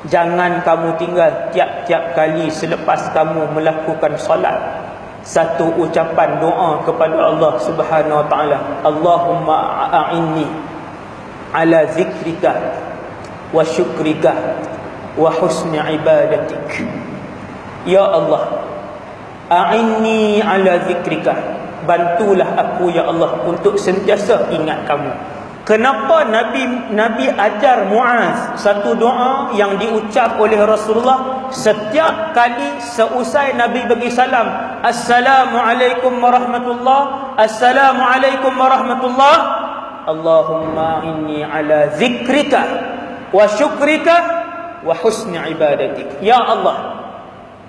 Jangan kamu tinggal tiap-tiap kali selepas kamu melakukan solat satu ucapan doa kepada Allah Subhanahu wa taala. Allahumma a'inni ala zikrika wa syukrika wa husni ibadatik. Ya Allah, a'inni ala zikrika, bantulah aku ya Allah untuk sentiasa ingat kamu. Kenapa Nabi ajar Muaz satu doa yang diucap oleh Rasulullah setiap kali seusai Nabi bagi salam, Assalamualaikum warahmatullah, Assalamualaikum warahmatullah. Allahumma inni ala zikrika wa syukrika wa husni ibadatik. Ya Allah,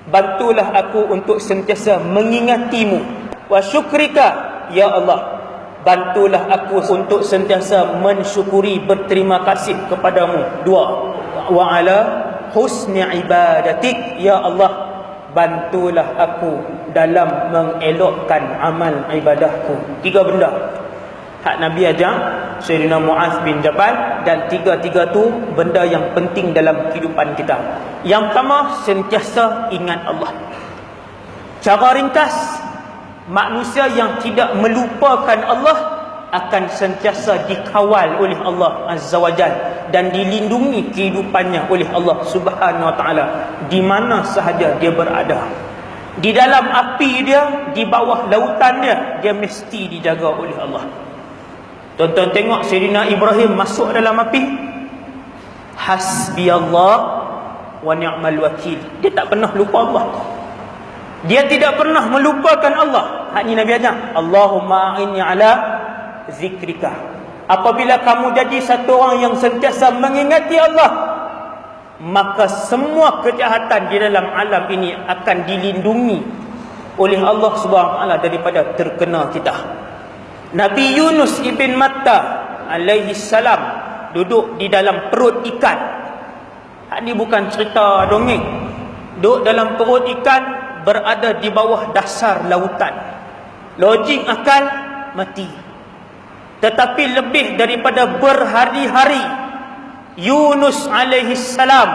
bantulah aku untuk sentiasa mengingatimu. Wa syukrika, ya Allah, bantulah aku untuk sentiasa mensyukuri, berterima kasih kepadamu. Dua, wa ala husni ibadatik, ya Allah, bantulah aku dalam mengelokkan amal ibadahku. Tiga benda hak Nabi ajar Sayyidina Muaz bin Jabal, dan tiga-tiga tu benda yang penting dalam kehidupan kita. Yang pertama, sentiasa ingat Allah. Cara ringkas, manusia yang tidak melupakan Allah akan sentiasa dikawal oleh Allah Azza wa Jalla dan dilindungi kehidupannya oleh Allah Subhanahu wa taala di mana sahaja dia berada. Di dalam api dia, di bawah lautan dia mesti dijaga oleh Allah. Tonton tengok Sayyidina Ibrahim masuk dalam api, hasbiyallah wa ni'mal wakil. Dia tak pernah lupa Allah. Dia tidak pernah melupakan Allah. Hak ni Nabi ajar, Allahumma a'inni ala zikrika. Apabila kamu jadi satu orang yang sentiasa mengingati Allah, maka semua kejahatan di dalam alam ini akan dilindungi oleh Allah Subhanahu wa taala daripada terkena kita. Nabi Yunus ibn Matta alaihi salam duduk di dalam perut ikan. Hak ni bukan cerita dongeng. Duduk dalam perut ikan, berada di bawah dasar lautan. Logik akal mati. Tetapi lebih daripada berhari-hari, Yunus alaihi salam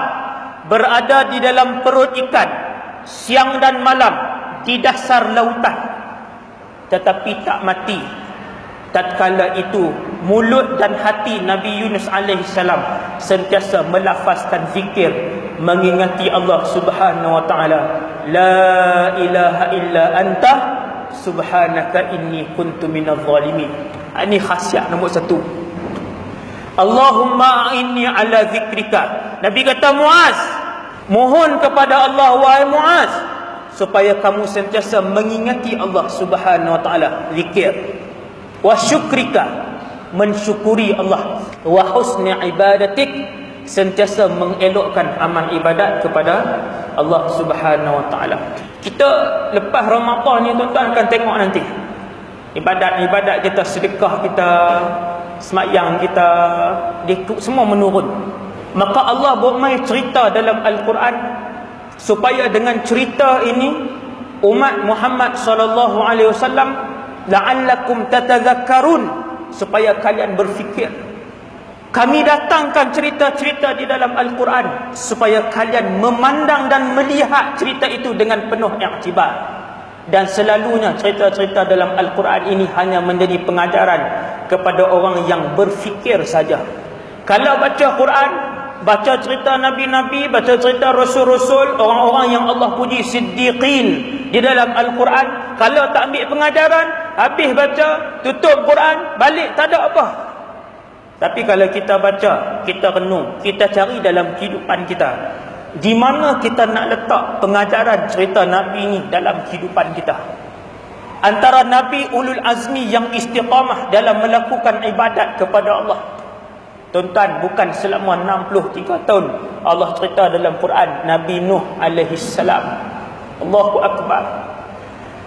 berada di dalam perut ikan siang dan malam di dasar lautan, tetapi tak mati. Tatkala itu mulut dan hati Nabi Yunus alaihi salam sentiasa melafazkan zikir, mengingati Allah Subhanahu wa taala. La ilaha illa anta subhanaka inni kuntu minadh zalimin. Ini khasiat nombor satu. Allahumma a'inni ala zikrika. Nabi kata, Muaz, mohon kepada Allah, wahai Muaz, supaya kamu sentiasa mengingati Allah Subhanahu wa taala, zikir. Wa syukrika, mensyukuri Allah. Wa husni ibadatik, sentiasa mengelokkan amal ibadat kepada Allah Subhanahu wa taala. Kita lepas Ramadan ni tuan-tuan akan tengok nanti ibadat-ibadat kita, sedekah kita, semayang kita, dia semua menurun. Maka Allah buat main cerita dalam Al-Quran supaya dengan cerita ini umat Muhammad sallallahu alaihi wasallam la'allakum tatadhakkarun, supaya kalian berfikir. Kami datangkan cerita-cerita di dalam Al-Quran supaya kalian memandang dan melihat cerita itu dengan penuh iktibar. Dan selalunya cerita-cerita dalam Al-Quran ini hanya menjadi pengajaran kepada orang yang berfikir saja. Kalau baca Quran, baca cerita Nabi-Nabi, baca cerita Rasul-Rasul, orang-orang yang Allah puji siddiqin di dalam Al-Quran, kalau tak ambil pengajaran, habis baca, tutup Quran, balik tak ada apa. Tapi kalau kita baca, kita renung, kita cari dalam kehidupan kita, di mana kita nak letak pengajaran cerita Nabi ini dalam kehidupan kita. Antara Nabi ulul azmi yang istiqamah dalam melakukan ibadat kepada Allah. Tuan-tuan, bukan selama 63 tahun Allah cerita dalam Quran Nabi Nuh alaihi salam. Allahu akbar.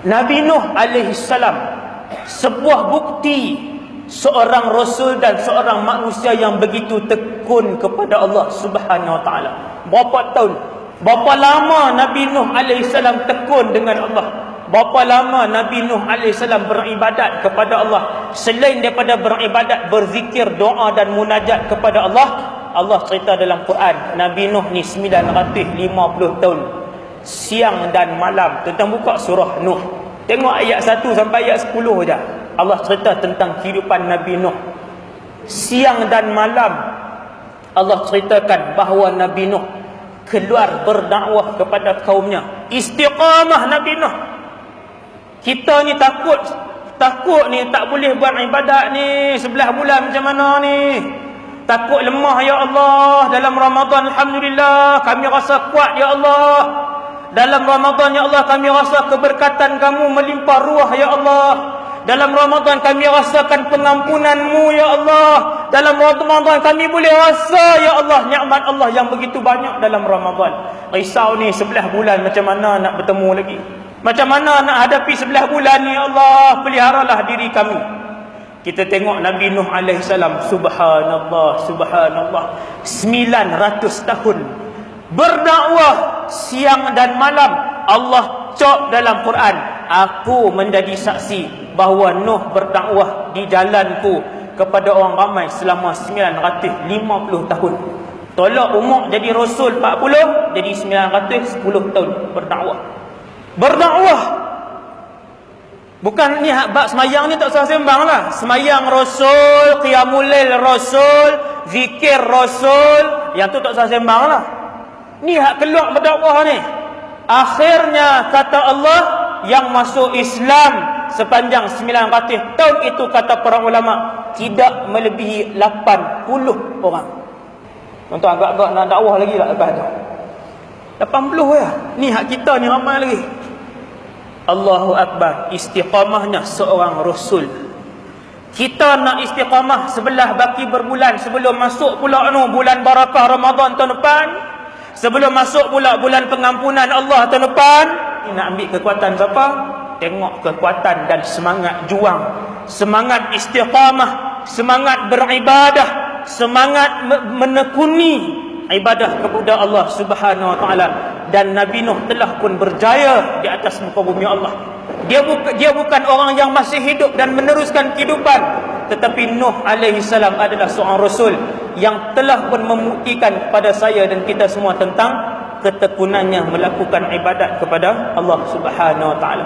Nabi Nuh alaihi salam, sebuah bukti seorang rasul dan seorang manusia yang begitu tekun kepada Allah Subhanahu wa taala. Berapa tahun, berapa lama Nabi Nuh alaihi salam tekun dengan Allah? Berapa lama Nabi Nuh AS beribadat kepada Allah? Selain daripada beribadat, berzikir, doa dan munajat kepada Allah, Allah cerita dalam Quran, Nabi Nuh ni 950 tahun siang dan malam. Tentang buka surah Nuh, tengok ayat 1 sampai ayat 10 je. Allah cerita tentang kehidupan Nabi Nuh siang dan malam. Allah ceritakan bahawa Nabi Nuh keluar berdakwah kepada kaumnya. Istiqamah Nabi Nuh. Kita ni takut ni tak boleh buat ibadat ni 11 bulan macam mana ni. Takut lemah ya Allah. Dalam Ramadan alhamdulillah kami rasa kuat ya Allah. Dalam Ramadan ya Allah kami rasa keberkatan kamu melimpah ruah ya Allah. Dalam Ramadan kami rasakan pengampunan-Mu ya Allah. Dalam Ramadan kami boleh rasa ya Allah nikmat Allah yang begitu banyak dalam Ramadan. Risau ni 11 bulan macam mana nak bertemu lagi? Macam mana nak hadapi 11 bulan ni ya Allah? Peliharalah diri kami. Kita tengok Nabi Nuh alaihi salam, subhanallah, subhanallah, 900 tahun berdakwah siang dan malam. Allah cak dalam Quran, aku menjadi saksi bahawa Nuh berdakwah di jalanku kepada orang ramai selama 950 tahun. Tolak umur jadi Rasul 40, jadi 910 tahun berdakwah. Bukan ni bab semayang ni tak usah sembang lah. Semayang Rasul, qiyamul lail Rasul, zikir Rasul, yang tu tak usah sembang lah. Ni hak keluar berdakwah ni. Akhirnya kata Allah, yang masuk Islam sepanjang 900 tahun itu kata para ulama tidak melebihi 80 orang. Tuan-tuan agak-agak nak dakwah lagi tak lepas tu? 80 ya. Ni hak kita ni ramai lagi. Allahu Akbar. Istiqamahnya seorang Rasul. Kita nak istiqamah sebelah baki berbulan sebelum masuk pula bulan barakah Ramadan tahun depan. Sebelum masuk pula bulan pengampunan Allah tahun depan. Nak ambil kekuatan siapa? Tengok kekuatan dan semangat juang, semangat istiqamah, semangat beribadah, semangat menekuni ibadah kepada Allah Subhanahu Wa Taala. Dan Nabi Nuh telah pun berjaya di atas muka bumi Allah. Dia bukan orang yang masih hidup dan meneruskan kehidupan, tetapi Nuh alaihi salam adalah seorang Rasul yang telah pun membuktikan kepada saya dan kita semua tentang ketekunannya melakukan ibadat kepada Allah Subhanahu Wa Taala.